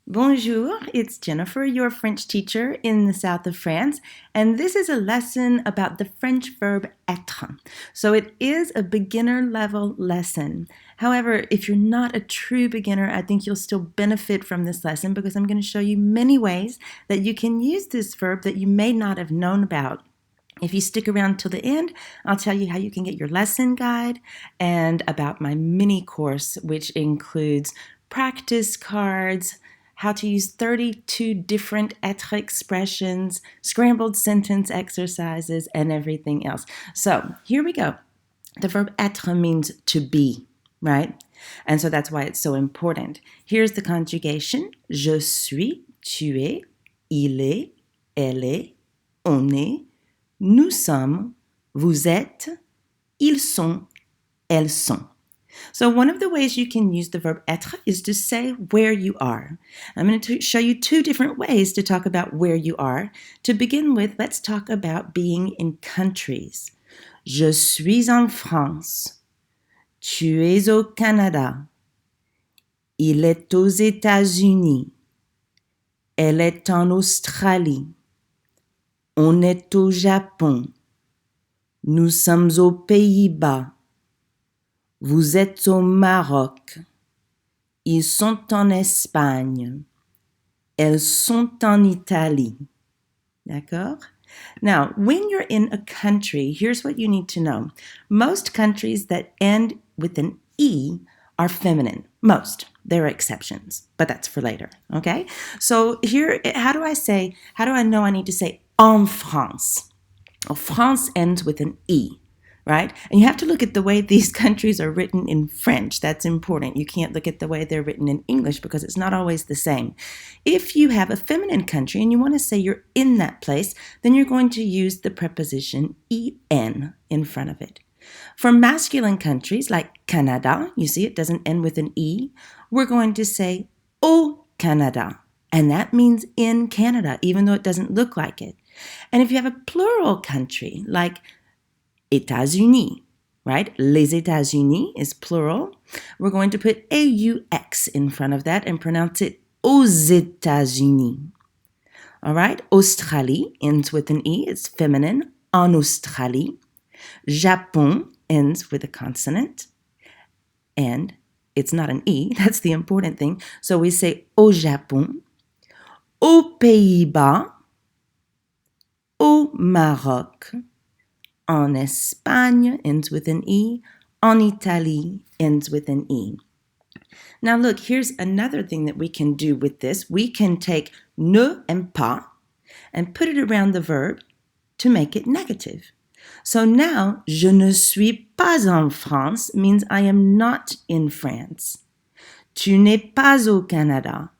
Bonjour, it's Jennifer, your French teacher in the south of France, and this is a lesson about the French verb être. So it is a beginner level lesson. However, if you're not a true beginner, I think you'll still benefit from this lesson because I'm going to show you many ways that you can use this verb that you may not have known about. If you stick around till the end, I'll tell you how you can get your lesson guide and about my mini course, which includes practice cards, how to use 32 different être expressions, scrambled sentence exercises, and everything else. So here we go. The verb être means to be, right? And so that's why it's so important. Here's the conjugation. Je suis, tu es, il est, elle est, on est, nous sommes, vous êtes, ils sont, elles sont. So one of the ways you can use the verb être is to say where you are. I'm going to show you two different ways to talk about where you are. To begin with, let's talk about being in countries. Je suis en France. Tu es au Canada. Il est aux États-Unis. Elle est en Australie. On est au Japon. Nous sommes aux Pays-Bas. Vous êtes au Maroc. Ils sont en Espagne. Elles sont en Italie. D'accord? Now, when you're in a country, here's what you need to know. Most countries that end with an E are feminine. Most. There are exceptions, but that's for later, okay? So here, how do I know I need to say en France? Well, France ends with an E, right? And you have to look at the way these countries are written in French. That's important. You can't look at the way they're written in English because it's not always the same. If you have a feminine country and you want to say you're in that place, then you're going to use the preposition en in front of it. For masculine countries like Canada, you see it doesn't end with an E, we're going to say au Canada. And that means in Canada, even though it doesn't look like it. And if you have a plural country like États-Unis, right? Les États-Unis is plural. We're going to put AUX in front of that and pronounce it aux États-Unis. All right? Australie ends with an E. It's feminine. En Australie. Japon ends with a consonant. And it's not an E. That's the important thing. So we say au Japon. Aux Pays-Bas. Au Maroc. En Espagne ends with an E. En Italie ends with an E. Now look, here's another thing that we can do with this. We can take ne and pas and put it around the verb to make it negative. So now, je ne suis pas en France means I am not in France. Tu n'es pas au Canada.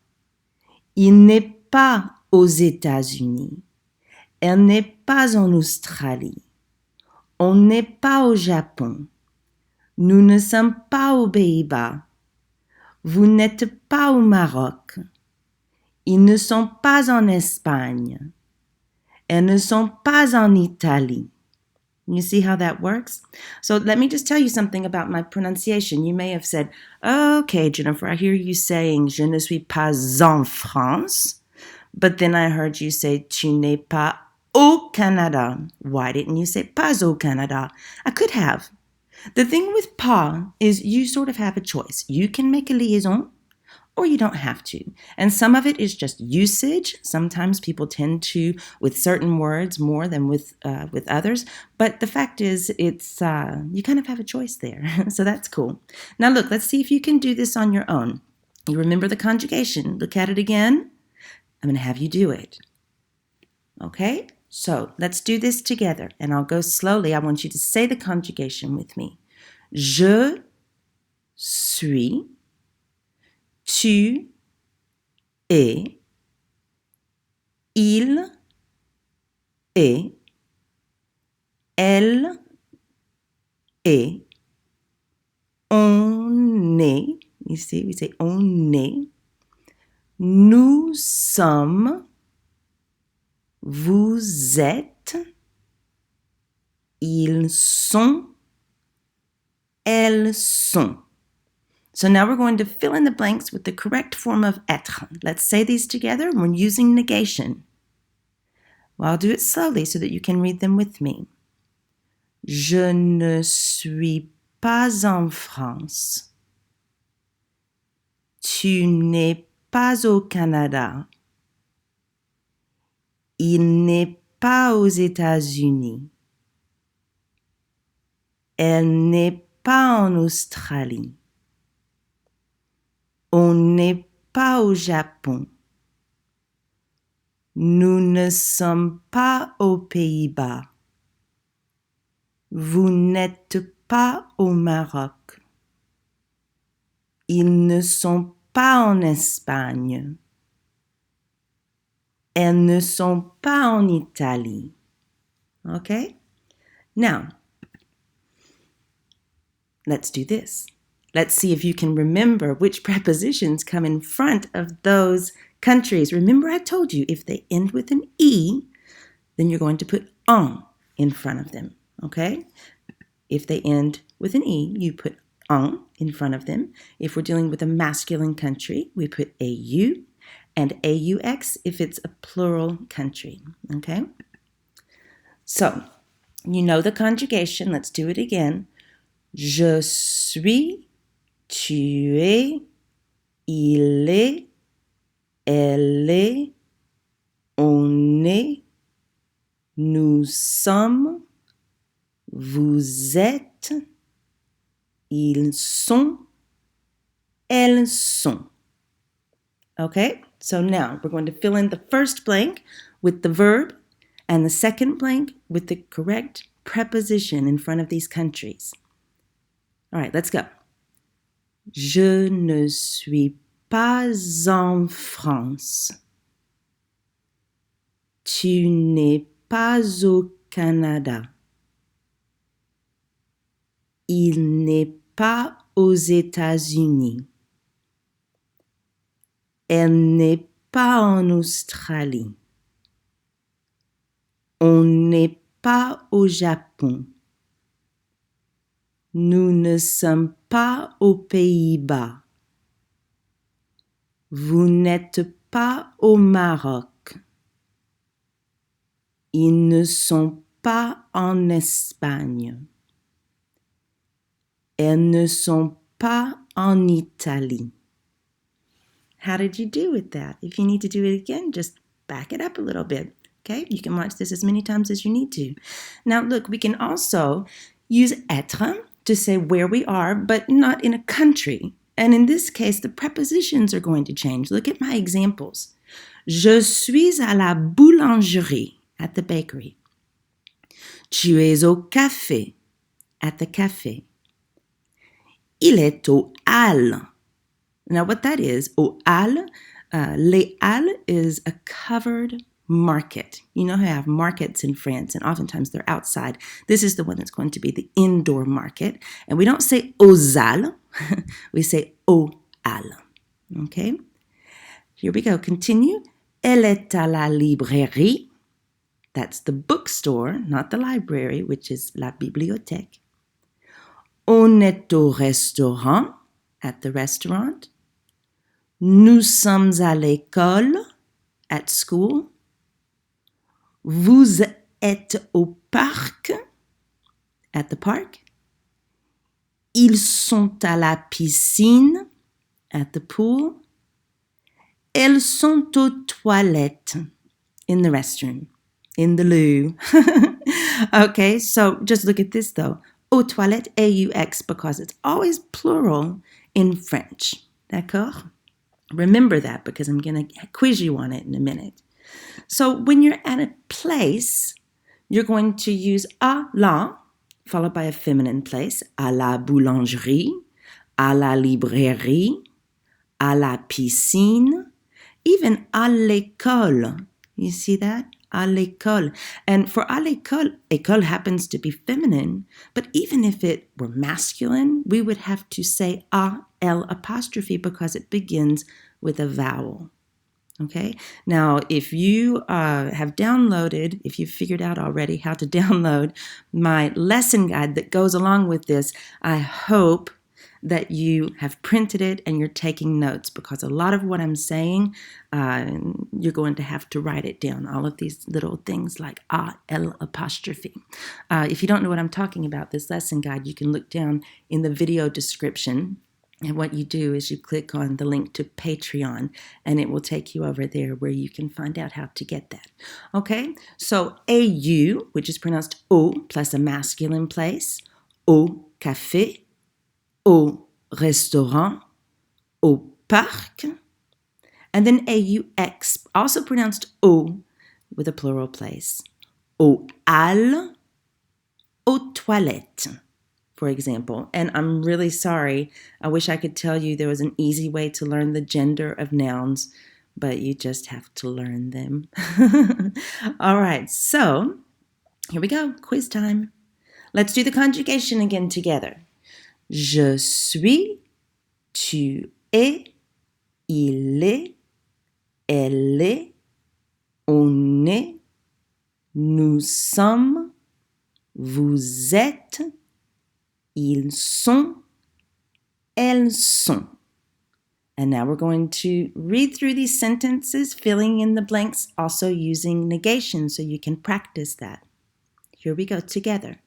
Il n'est pas aux États-Unis. Elle n'est pas en Australie. On n'est pas au Japon. Nous ne sommes pas aux Pays-Bas. Vous n'êtes pas au Maroc. Ils ne sont pas en Espagne. Elles ne sont pas en Italie. You see how that works? So let me just tell you something about my pronunciation. You may have said, okay, Jennifer, I hear you saying je ne suis pas en France, but then I heard you say tu n'es pas au Canada. Why didn't you say pas au Canada? I could have. The thing with pas is you sort of have a choice. You can make a liaison or you don't have to. And some of it is just usage. Sometimes people tend to with certain words more than with others. But the fact is it's you kind of have a choice there. So that's cool. Now look, let's see if you can do this on your own. You remember the conjugation. Look at it again. I'm going to have you do it. Okay? So let's do this together, and I'll go slowly. I want you to say the conjugation with me. Je suis, tu es, il est, elle est, on est. You see, we say on est. Nous sommes. Vous êtes, ils sont, elles sont. So now we're going to fill in the blanks with the correct form of être. Let's say these together. We're using negation. Well, I'll do it slowly so that you can read them with me. Je ne suis pas en France. Tu n'es pas au Canada. Il n'est pas aux États-Unis. Elle n'est pas en Australie. On n'est pas au Japon. Nous ne sommes pas aux Pays-Bas. Vous n'êtes pas au Maroc. Ils ne sont pas en Espagne. Elles ne sont pas en Italie. Okay? Now, let's do this. Let's see if you can remember which prepositions come in front of those countries. Remember I told you if they end with an E, then you're going to put en in front of them, okay? If they end with an E, you put en in front of them. If we're dealing with a masculine country, we put AU, and AUX if it's a plural country, okay? So, you know the conjugation. Let's do it again. Je suis, tu es, il est, elle est, on est, nous sommes, vous êtes, ils sont, elles sont. Okay, so now we're going to fill in the first blank with the verb and the second blank with the correct preposition in front of these countries. All right, let's go. Je ne suis pas en France. Tu n'es pas au Canada. Il n'est pas aux États-Unis. Elle n'est pas en Australie. On n'est pas au Japon. Nous ne sommes pas aux Pays-Bas. Vous n'êtes pas au Maroc. Ils ne sont pas en Espagne. Elles ne sont pas en Italie. How did you do with that? If you need to do it again, just back it up a little bit. Okay? You can watch this as many times as you need to. Now, look, we can also use être to say where we are, but not in a country. And in this case, the prepositions are going to change. Look at my examples. Je suis à la boulangerie, at the bakery. Tu es au café, at the café. Il est aux halles. Now what that is, aux halles, les halles is a covered market. You know how I have markets in France, and oftentimes they're outside. This is the one that's going to be the indoor market. And we don't say aux halles, we say aux halles. Okay? Here we go. Continue. Elle est à la librairie. That's the bookstore, not the library, which is la bibliothèque. On est au restaurant, at the restaurant. Nous sommes à l'école, at school. Vous êtes au parc, at the park. Ils sont à la piscine, at the pool. Elles sont aux toilettes, in the restroom, in the loo. Okay, so just look at this though. Aux toilettes, AUX, because it's always plural in French. D'accord? Remember that because I'm going to quiz you on it in a minute. So when you're at a place, you're going to use à la, followed by a feminine place, à la boulangerie, à la librairie, à la piscine, even à l'école. You see that? À l'école. And for à l'école, école happens to be feminine, but even if it were masculine, we would have to say à, L apostrophe, because it begins with a vowel. Okay? Now, if you have downloaded, if you've figured out already how to download my lesson guide that goes along with this, I hope that you have printed it and you're taking notes, because a lot of what I'm saying, you're going to have to write it down. All of these little things like L apostrophe. If you don't know what I'm talking about, this lesson guide, you can look down in the video description. And what you do is you click on the link to Patreon, and it will take you over there where you can find out how to get that. Okay, so AU, which is pronounced au plus a masculine place, au café, au restaurant, au parc. And then AUX, also pronounced au with a plural place, aux halles, aux toilettes, for example. And I'm really sorry. I wish I could tell you there was an easy way to learn the gender of nouns, but you just have to learn them. All right, so here we go, quiz time. Let's do the conjugation again together. Je suis, tu es, il est, elle est, on est, nous sommes, vous êtes, ils sont, elles sont. And now we're going to read through these sentences, filling in the blanks, also using negation so you can practice that. Here we go together.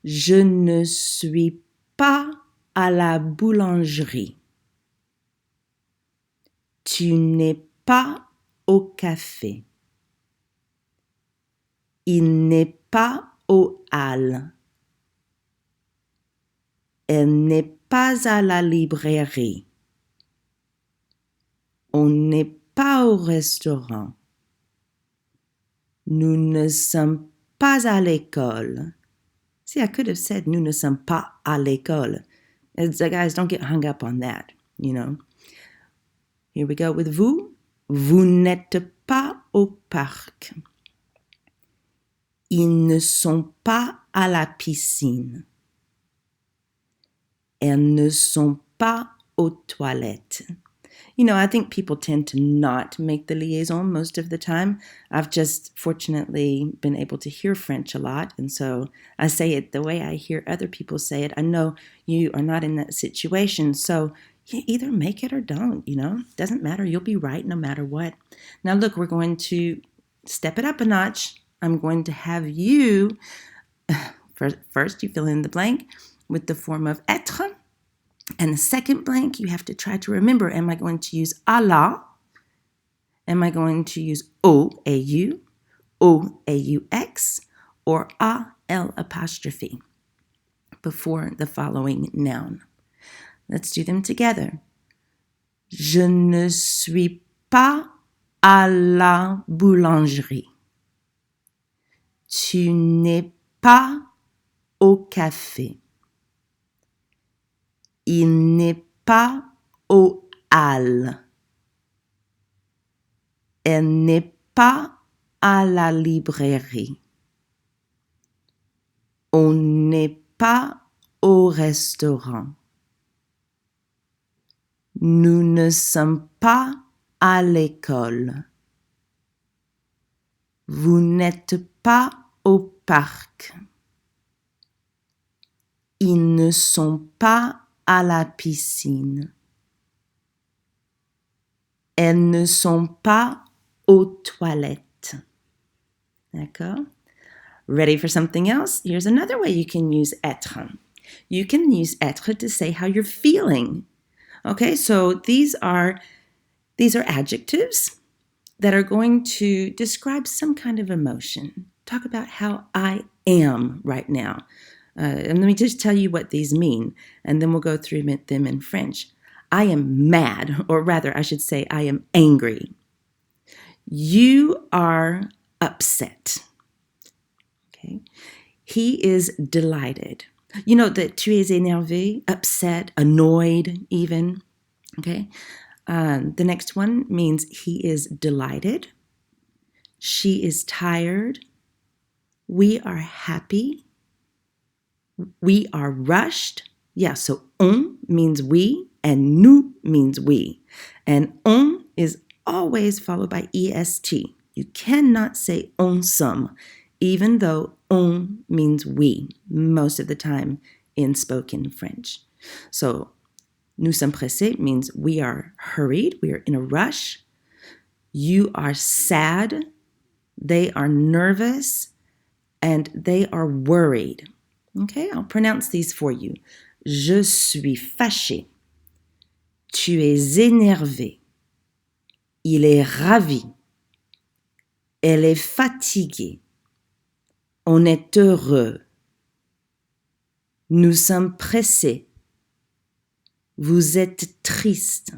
Je ne suis pas à la boulangerie. Tu n'es pas au café. Il n'est pas aux halles. Elle n'est pas à la librairie. On n'est pas au restaurant. Nous ne sommes pas à l'école. See, I could have said nous ne sommes pas à l'école. Guys, don't get hung up on that, you know. Here we go with vous. Vous n'êtes pas au parc. Ils ne sont pas à la piscine. Elles ne sont pas aux toilettes. You know, I think people tend to not make the liaison most of the time. I've just fortunately been able to hear French a lot, and so I say it the way I hear other people say it. I know you are not in that situation, so you either make it or don't, you know. Doesn't matter. You'll be right no matter what. Now, look, we're going to step it up a notch. I'm going to have you, first you fill in the blank with the form of être. And the second blank, you have to try to remember, am I going to use à la? Am I going to use au, A-U, au, A-U-X, or a, L apostrophe before the following noun? Let's do them together. Je ne suis pas à la boulangerie. Tu n'es pas au café. Il n'est pas aux halles. Elle n'est pas à la librairie. On n'est pas au restaurant. Nous ne sommes pas à l'école. Vous n'êtes pas au parc. Ils ne sont pas à la piscine. Elles ne sont pas aux toilettes. D'accord? Ready for something else? Here's another way you can use être. You can use être to say how you're feeling. Okay, so these are adjectives that are going to describe some kind of emotion. Talk about how I am right now. And let me just tell you what these mean, and then we'll go through them in French. I am mad, or rather, I should say, I am angry. You are upset. Okay. He is delighted. You know that tu es énervé, upset, annoyed, even. Okay. The next one means he is delighted. She is tired. We are happy. We are rushed. Yeah, so on means we and nous means we. And on is always followed by est. You cannot say on some, even though on means we most of the time in spoken French. So, nous sommes pressés means we are hurried, we are in a rush. You are sad, they are nervous, and they are worried. Okay, I'll pronounce these for you. Je suis fâché. Tu es énervé. Il est ravi. Elle est fatiguée. On est heureux. Nous sommes pressés. Vous êtes triste.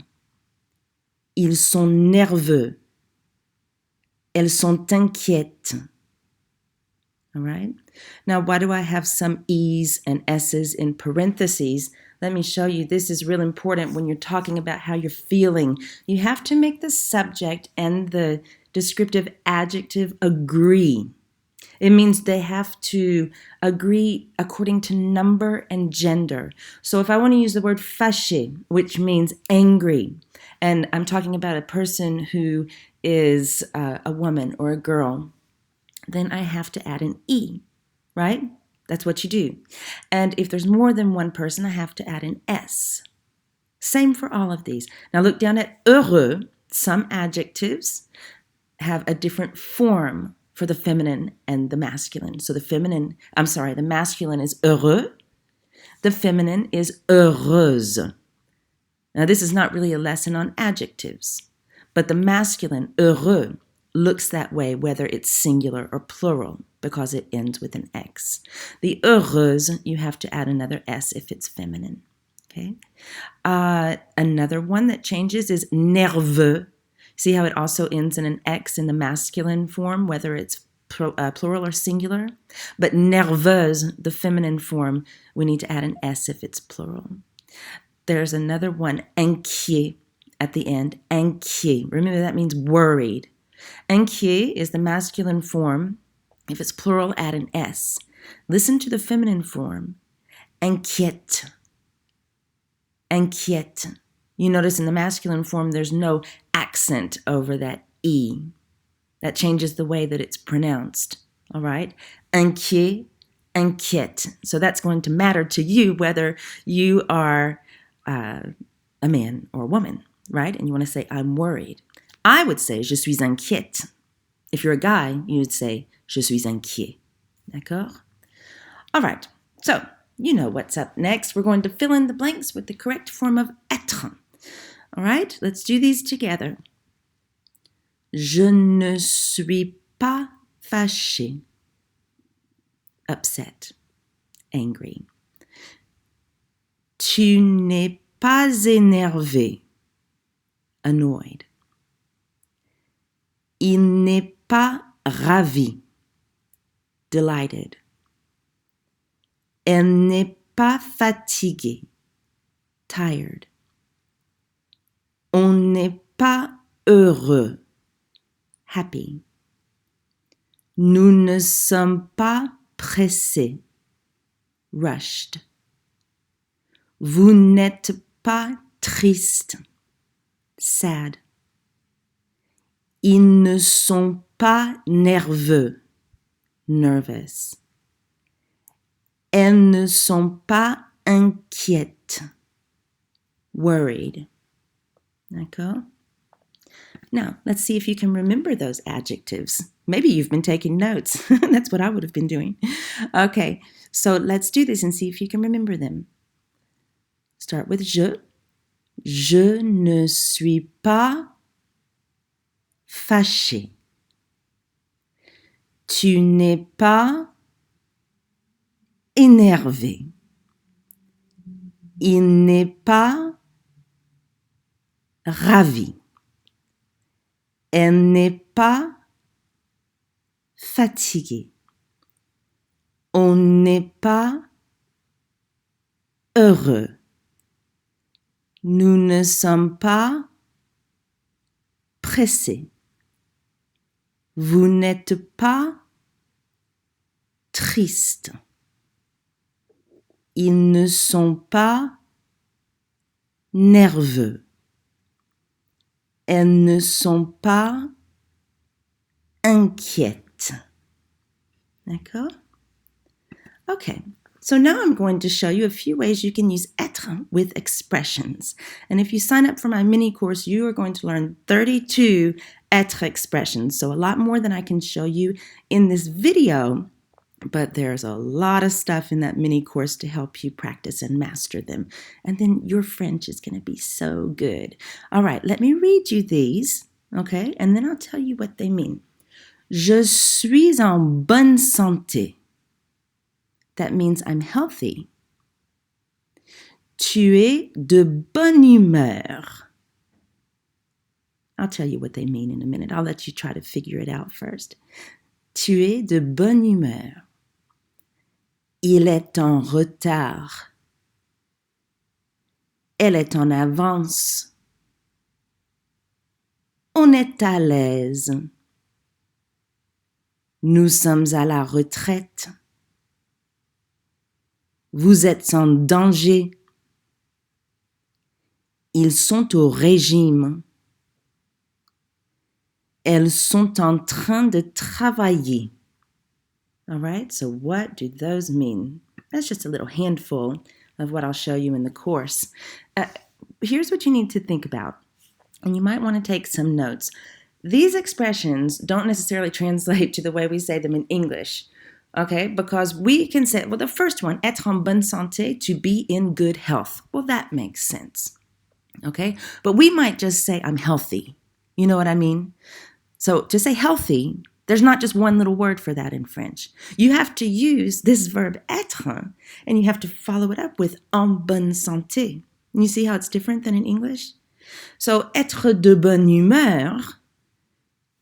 Ils sont nerveux. Elles sont inquiètes. All right? Now, why do I have some E's and S's in parentheses? Let me show you. This is real important when you're talking about how you're feeling. You have to make the subject and the descriptive adjective agree. It means they have to agree according to number and gender. So if I want to use the word fâché, which means angry, and I'm talking about a person who is a woman or a girl, then I have to add an E, right? That's what you do. And if there's more than one person, I have to add an S. Same for all of these. Now look down at heureux. Some adjectives have a different form for the feminine and the masculine. So the masculine is heureux. The feminine is heureuse. Now this is not really a lesson on adjectives, but the masculine, heureux, looks that way whether it's singular or plural because it ends with an X. The heureuse, you have to add another S if it's feminine. Okay. Another one that changes is nerveux. See how it also ends in an X in the masculine form, whether it's plural or singular? But nerveuse, the feminine form, we need to add an S if it's plural. There's another one, inquiet, at the end. Inquiet. Remember, that means worried. Inquiet is the masculine form. If it's plural, add an S. Listen to the feminine form. Inquiète. Inquiète. You notice in the masculine form, there's no accent over that E. That changes the way that it's pronounced. All right? Inquiet, inquiète. So that's going to matter to you whether you are a man or a woman, right? And you want to say, I'm worried. I would say, je suis inquiète. If you're a guy, you would say, je suis inquiet. D'accord? All right. So, you know what's up next. We're going to fill in the blanks with the correct form of être. All right? Let's do these together. Je ne suis pas fâché. Upset. Angry. Tu n'es pas énervé. Annoyed. Il n'est pas ravi. Delighted. Elle n'est pas fatiguée. Tired. On n'est pas heureux. Happy. Nous ne sommes pas pressés. Rushed. Vous n'êtes pas triste. Sad. Ils ne sont pas nerveux. Nervous. Elles ne sont pas inquiètes. Worried. D'accord? Now, let's see if you can remember those adjectives. Maybe you've been taking notes. That's what I would have been doing. Okay, so let's do this and see if you can remember them. Start with je. Je ne suis pas fâché. Tu n'es pas énervé. Il n'est pas ravi. Elle n'est pas fatiguée. On n'est pas heureux. Nous ne sommes pas pressés. Vous n'êtes pas triste. Ils ne sont pas nerveux. Elles ne sont pas inquiètes. D'accord? Okay, So now I'm going to show you a few ways you can use être with expressions. And if you sign up for my mini course, you are going to learn 32 être expressions. So a lot more than I can show you in this video, but there's a lot of stuff in that mini course to help you practice and master them. And then your French is going to be so good. All right, let me read you these, okay? And then I'll tell you what they mean. Je suis en bonne santé. That means I'm healthy. Tu es de bonne humeur. I'll tell you what they mean in a minute. I'll let you try to figure it out first. Tu es de bonne humeur. Il est en retard. Elle est en avance. On est à l'aise. Nous sommes à la retraite. Vous êtes en danger. Ils sont au régime. Elles sont en train de travailler. All right, so what do those mean? That's just a little handful of what I'll show you in the course. Here's what you need to think about, and you might want to take some notes. These expressions don't necessarily translate to the way we say them in English. Okay, because we can say, well, the first one, être en bonne santé, to be in good health. Well, that makes sense. Okay, but we might just say, I'm healthy. You know what I mean? So to say healthy, there's not just one little word for that in French. You have to use this verb être, and you have to follow it up with en bonne santé. And you see how it's different than in English? So être de bonne humeur,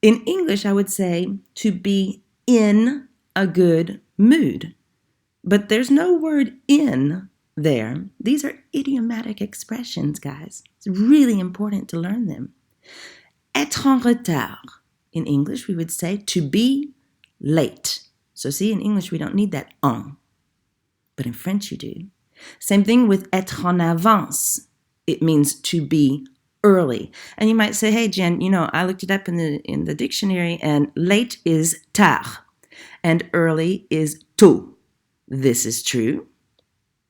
in English, I would say to be in a good mood. But there's no word in there. These are idiomatic expressions, guys. It's really important to learn them. Être en retard. In English, we would say to be late. So see, in English, we don't need that en. But in French, you do. Same thing with être en avance. It means to be early. And you might say, hey, Jen, I looked it up in the dictionary, and late is tard. And early is tôt. This is true.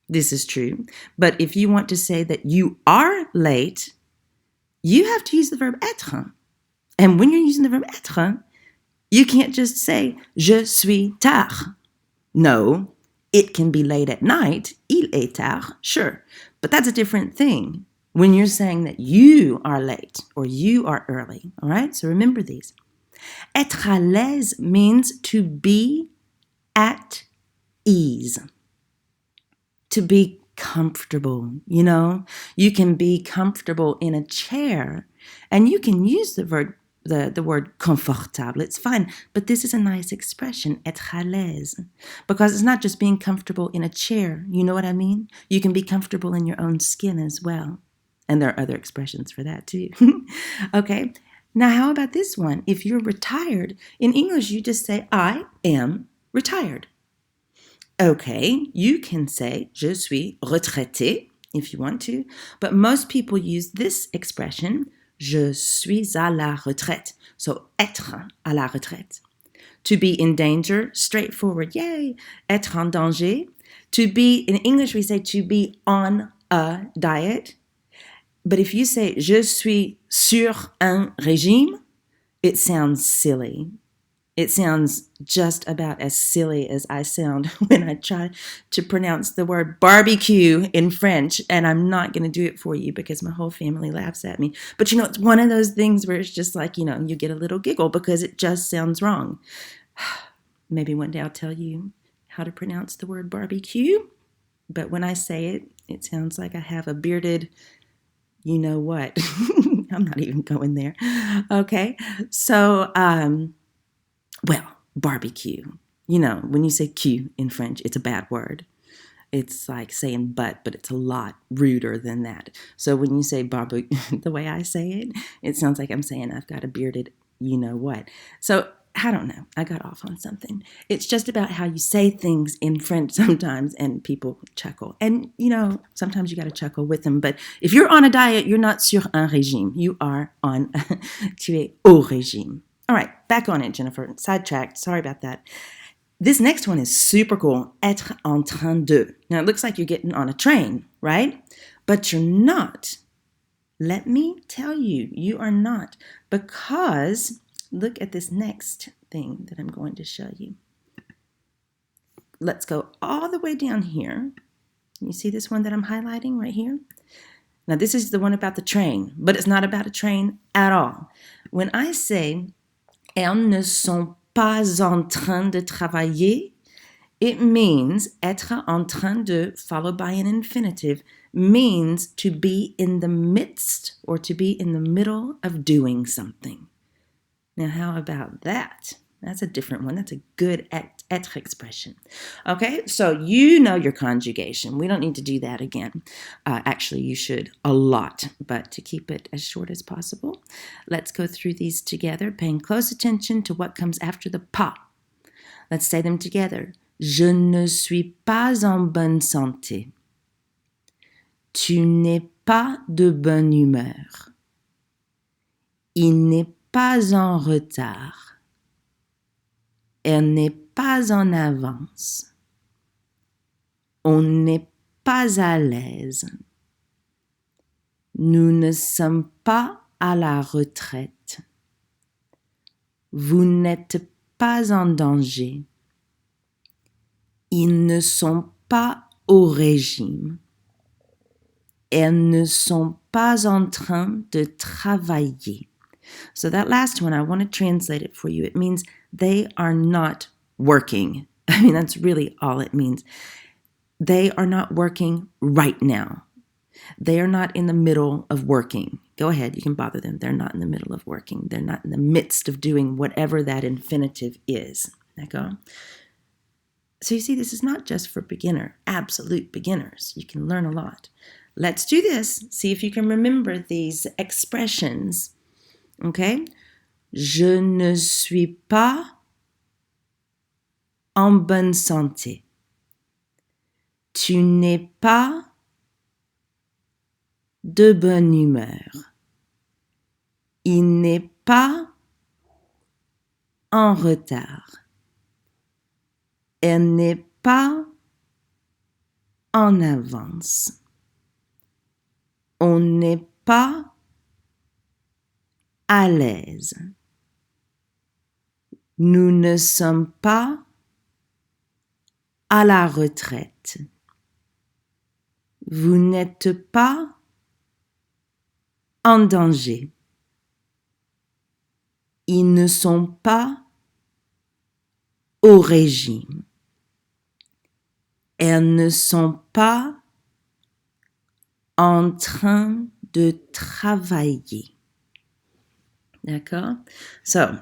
This is true. But if you want to say that you are late, you have to use the verb être. And when you're using the verb être, you can't just say je suis tard. No, it can be late at night. Il est tard, sure. But that's a different thing when you're saying that you are late or you are early. All right, so remember these. Être à l'aise means to be at ease, to be comfortable. You can be comfortable in a chair, and you can use the word confortable. It's fine, but this is a nice expression, être à l'aise, because it's not just being comfortable in a chair. You know what I mean? You can be comfortable in your own skin as well, and there are other expressions for that too. Okay. Now, how about this one? If you're retired, in English, you just say, I am retired. Okay, you can say, je suis retraité, if you want to, but most people use this expression, je suis à la retraite. So, être à la retraite. To be in danger, straightforward, yay. Être en danger. To be, in English, we say to be on a diet. But if you say, je suis sur un régime, it sounds silly. It sounds just about as silly as I sound when I try to pronounce the word barbecue in French, and I'm not going to do it for you because my whole family laughs at me. But it's one of those things where it's just like, you get a little giggle because it just sounds wrong. Maybe one day I'll tell you how to pronounce the word barbecue, but when I say it, it sounds like I have a bearded you know what. I'm not even going there. Okay, so, barbecue. When you say Q in French, it's a bad word. It's like saying but it's a lot ruder than that. So when you say barbecue, the way I say it, it sounds like I'm saying I've got a bearded you know what. So I don't know. I got off on something. It's just about how you say things in French sometimes and people chuckle. And, sometimes you got to chuckle with them. But if you're on a diet, you're not sur un régime. You are on, tu es au régime. All right, back on it, Jennifer. Sidetracked. Sorry about that. This next one is super cool. Être en train de. Now, it looks like you're getting on a train, right? But you're not. Let me tell you, you are not. Because look at this next thing that I'm going to show you. Let's go all the way down here. You see this one that I'm highlighting right here? Now, this is the one about the train, but it's not about a train at all. When I say, elles ne sont pas en train de travailler, it means être en train de, followed by an infinitive, means to be in the midst or to be in the middle of doing something. Now, how about that? That's a different one. That's a good être expression. Okay, so you know your conjugation. We don't need to do that again. Actually, you should a lot, but to keep it as short as possible, let's go through these together, paying close attention to what comes after the pas. Let's say them together. Je ne suis pas en bonne santé. Tu n'es pas de bonne humeur. Il n'est pas en retard. Elle n'est pas en avance. On n'est pas à l'aise. Nous ne sommes pas à la retraite. Vous n'êtes pas en danger. Ils ne sont pas au régime. Elles ne sont pas en train de travailler. So that last one, I want to translate it for you. It means they are not working. I mean, that's really all it means. They are not working right now. They are not in the middle of working. Go ahead, you can bother them. They're not in the middle of working. They're not in the midst of doing whatever that infinitive is. D'accord? So you see, this is not just for absolute beginners. You can learn a lot. Let's do this. See if you can remember these expressions. Okay? Je ne suis pas en bonne santé. Tu n'es pas de bonne humeur. Il n'est pas en retard. Elle n'est pas en avance. On n'est pas à l'aise. Nous ne sommes pas à la retraite. Vous n'êtes pas en danger. Ils ne sont pas au régime. Elles ne sont pas en train de travailler. D'accord? So,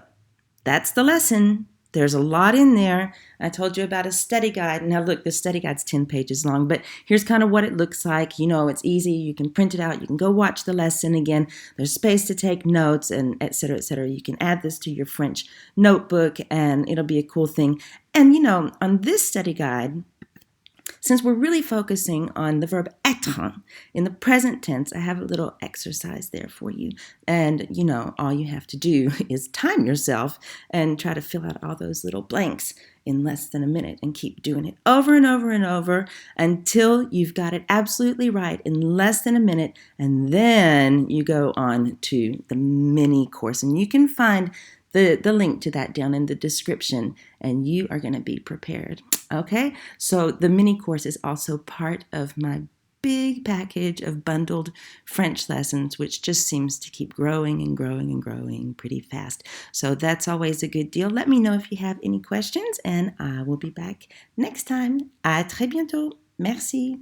that's the lesson. There's a lot in there. I told you about a study guide. Now look, the study guide's 10 pages long, but here's kind of what it looks like. You know, it's easy. You can print it out. You can go watch the lesson again. There's space to take notes and et cetera, et cetera. You can add this to your French notebook and it'll be a cool thing. And, you know, on this study guide, since we're really focusing on the verb être in the present tense, I have a little exercise there for you. And, you know, all you have to do is time yourself and try to fill out all those little blanks in less than a minute and keep doing it over and over and over until you've got it absolutely right in less than a minute. And then you go on to the mini course. And you can find the link to that down in the description, and you are going to be prepared. Okay, so the mini course is also part of my big package of bundled French lessons, which just seems to keep growing and growing and growing pretty fast. So that's always a good deal. Let me know if you have any questions, and I will be back next time. À très bientôt. Merci.